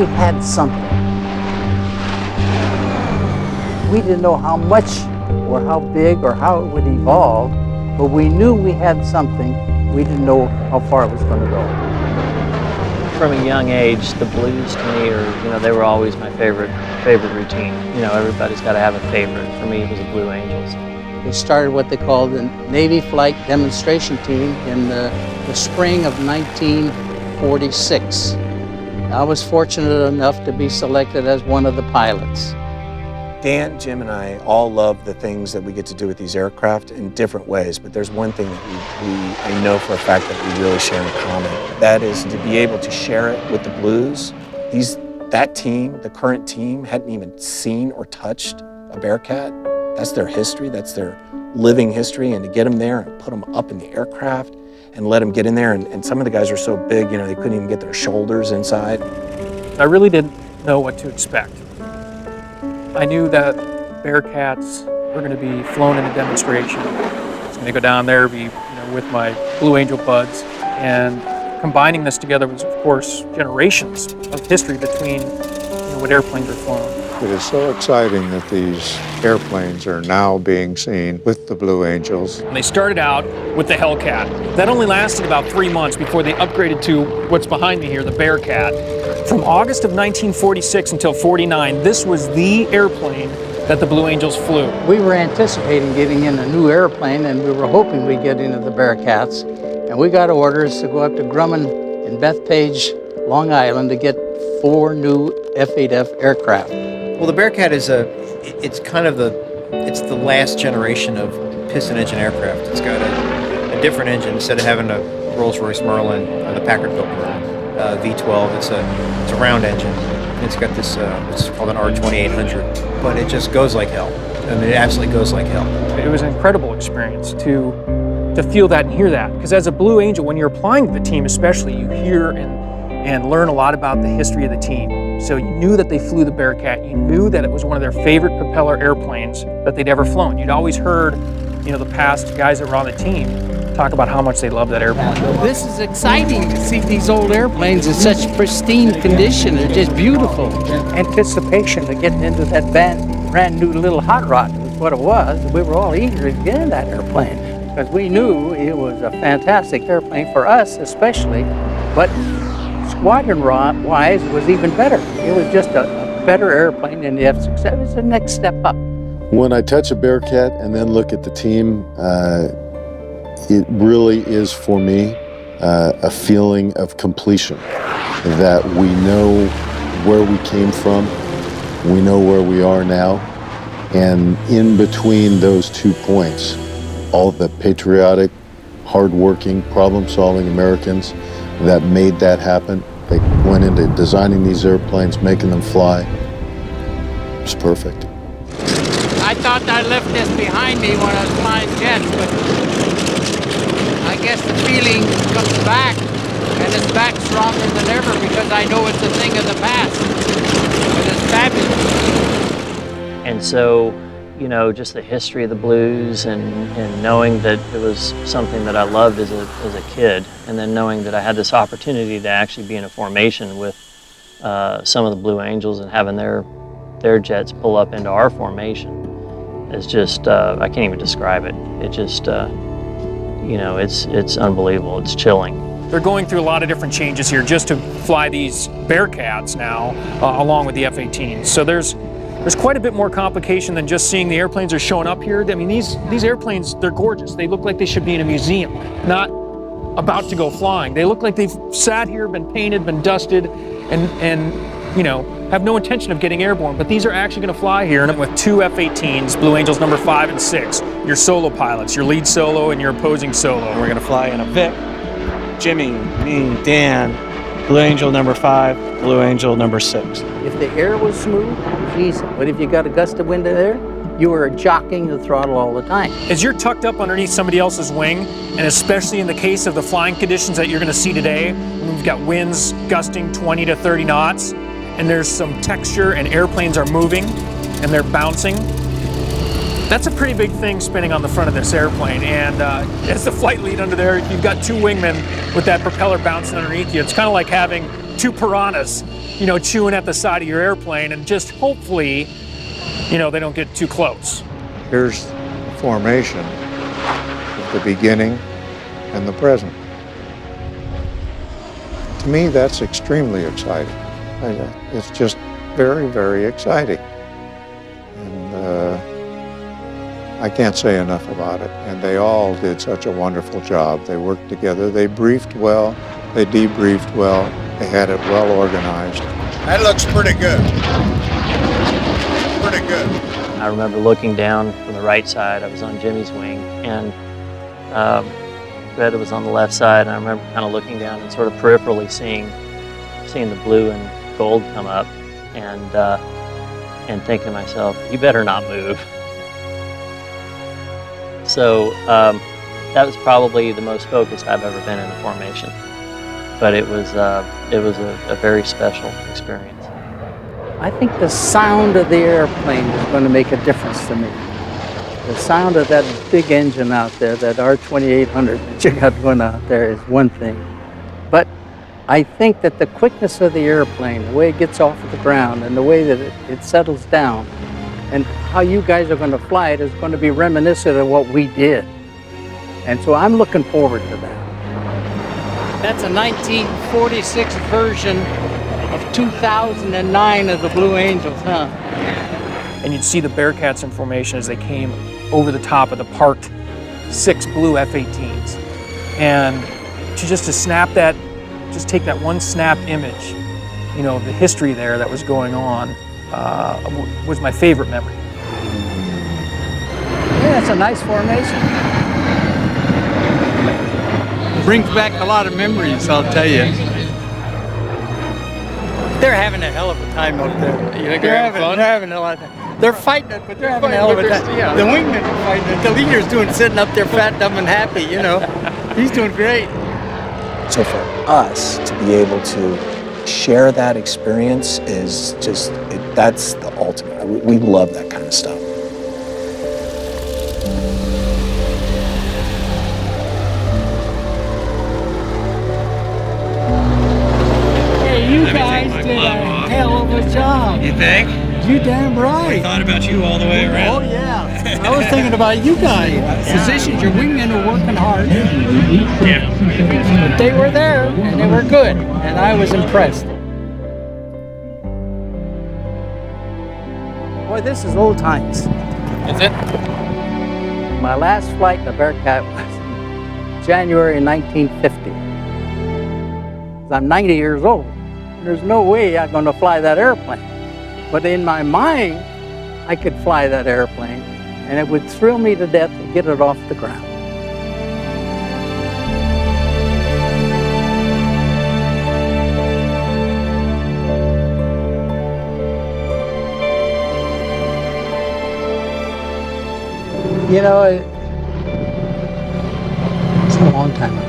we had something. We didn't know how much or how big or how it would evolve, but we knew we had something. We didn't know how far it was going to go. From a young age, the blues to me are, they were always my favorite routine. Everybody's got to have a favorite. For me, it was the Blue Angels. We started what they called the Navy Flight Demonstration Team in the spring of 1946. I was fortunate enough to be selected as one of the pilots. Dan, Jim, and I all love the things that we get to do with these aircraft in different ways, but there's one thing that I know for a fact that we really share in common. That is to be able to share it with the Blues. That team, the current team, hadn't even seen or touched a Bearcat. That's their history, that's their living history, and to get them there and put them up in the aircraft and let them get in there, and some of the guys are so big, they couldn't even get their shoulders inside. I really didn't know what to expect. I knew that Bearcats were going to be flown in a demonstration. I was going to go down there, be with my Blue Angel buds, and combining this together was, of course, generations of history between what airplanes are flown. It is so exciting that these airplanes are now being seen with the Blue Angels. And they started out with the Hellcat. That only lasted about 3 months before they upgraded to what's behind me here, the Bearcat. From August of 1946 until 49, this was the airplane that the Blue Angels flew. We were anticipating getting in a new airplane, and we were hoping we'd get into the Bearcats. And we got orders to go up to Grumman and Bethpage, Long Island, to get 4 new F8F aircraft. Well, the Bearcat is it's the last generation of piston engine aircraft. It's got a different engine. Instead of having a Rolls-Royce Merlin or the Packard-built Merlin V12, it's a round engine. It's got this, it's called an R2800, but it just goes like hell. I mean, it absolutely goes like hell. It was an incredible experience to feel that and hear that. Because as a Blue Angel, when you're applying to the team especially, you hear and learn a lot about the history of the team. So you knew that they flew the Bearcat. You knew that it was one of their favorite propeller airplanes that they'd ever flown. You'd always heard, the past guys that were on the team talk about how much they loved that airplane. This is exciting to see these old airplanes in such pristine condition. They're just beautiful. Anticipation to getting into that brand new little hot rod was what it was. We were all eager to get in that airplane because we knew it was a fantastic airplane for us especially, but squadron-wise, it was even better. It was just a better airplane than the F6. It was the next step up. When I touch a Bearcat and then look at the team, it really is, for me, a feeling of completion, that we know where we came from, we know where we are now, and in between those 2 points, all the patriotic, hardworking, problem-solving Americans that made that happen. They went into designing these airplanes, making them fly. It was perfect. I thought I left this behind me when I was flying jets, but I guess the feeling comes back, and it's back stronger than ever because I know it's a thing of the past. But it's fabulous. And so, just the history of the Blues and knowing that it was something that I loved as a kid, and then knowing that I had this opportunity to actually be in a formation with some of the Blue Angels and having their jets pull up into our formation is just, I can't even describe it. It just, it's unbelievable. It's chilling. They're going through a lot of different changes here just to fly these Bearcats now, along with the F-18s. So there's quite a bit more complication than just seeing the airplanes are showing up here. I mean, these airplanes, they're gorgeous. They look like they should be in a museum, not about to go flying. They look like they've sat here, been painted, been dusted, and have no intention of getting airborne. But these are actually going to fly here, and with 2 F-18s, Blue Angels number 5 and 6, your solo pilots, your lead solo and your opposing solo. And we're going to fly in a Vic, Jimmy, me, Dan, Blue Angel number 5, Blue Angel number 6. If the air was smooth, it was easy. But if you got a gust of wind in there, you were jockeying the throttle all the time. As you're tucked up underneath somebody else's wing, and especially in the case of the flying conditions that you're going to see today, when we've got winds gusting 20 to 30 knots, and there's some texture and airplanes are moving and they're bouncing, That's a pretty big thing spinning on the front of this airplane, and as the flight lead under there, you've got two wingmen with that propeller bouncing underneath you. It's kind of like having two piranhas, you know, chewing at the side of your airplane, and just hopefully, you know, they don't get too close. Here's the formation of the beginning and the present. To me, that's extremely exciting. It's just very, very exciting. And I can't say enough about it. And they all did such a wonderful job. They worked together. They briefed well. They debriefed well. They had it well organized. That looks pretty good. Pretty good. I remember looking down from the right side. I was on Jimmy's wing, and Greta was on the left side. And I remember kind of looking down and sort of peripherally seeing the blue and gold come up, and thinking to myself, you better not move. So that was probably the most focused I've ever been in a formation. But it was a very special experience. I think the sound of the airplane is going to make a difference to me. The sound of that big engine out there, that R2800 that you got going out there, is one thing. But I think that the quickness of the airplane, the way it gets off of the ground and the way that it settles down, and how you guys are going to fly it is going to be reminiscent of what we did. And so I'm looking forward to that. That's a 1946 version of 2009 of the Blue Angels, huh? And you'd see the Bearcats in formation as they came over the top of the parked 6 blue F-18s. And to snap that, just take that one snap image, you know, the history there that was going on, was my favorite memory. Yeah, it's a nice formation. Brings back a lot of memories, I'll tell you. They're having a hell of a time out there. They're having a lot of fun. They're fighting it, but they're having a hell of a time. Yeah. The wingmen are fighting it. The leader's sitting up there fat, dumb, and happy, you know. He's doing great. So for us to be able to share that experience is just, that's the ultimate. We love that kind of stuff. Hey, you guys did a hell of a job. You think? You damn right. I thought about you all the way around. Oh, yeah. I was thinking about you guys. Physicians, your wingmen were working hard. Yeah. But they were there, and they were good, and I was impressed. Boy, this is old times. Is it? My last flight in the Bearcat was January 1950. I'm 90 years old. There's no way I'm going to fly that airplane. But in my mind, I could fly that airplane, and it would thrill me to death to get it off the ground. You know, it's a long time ago.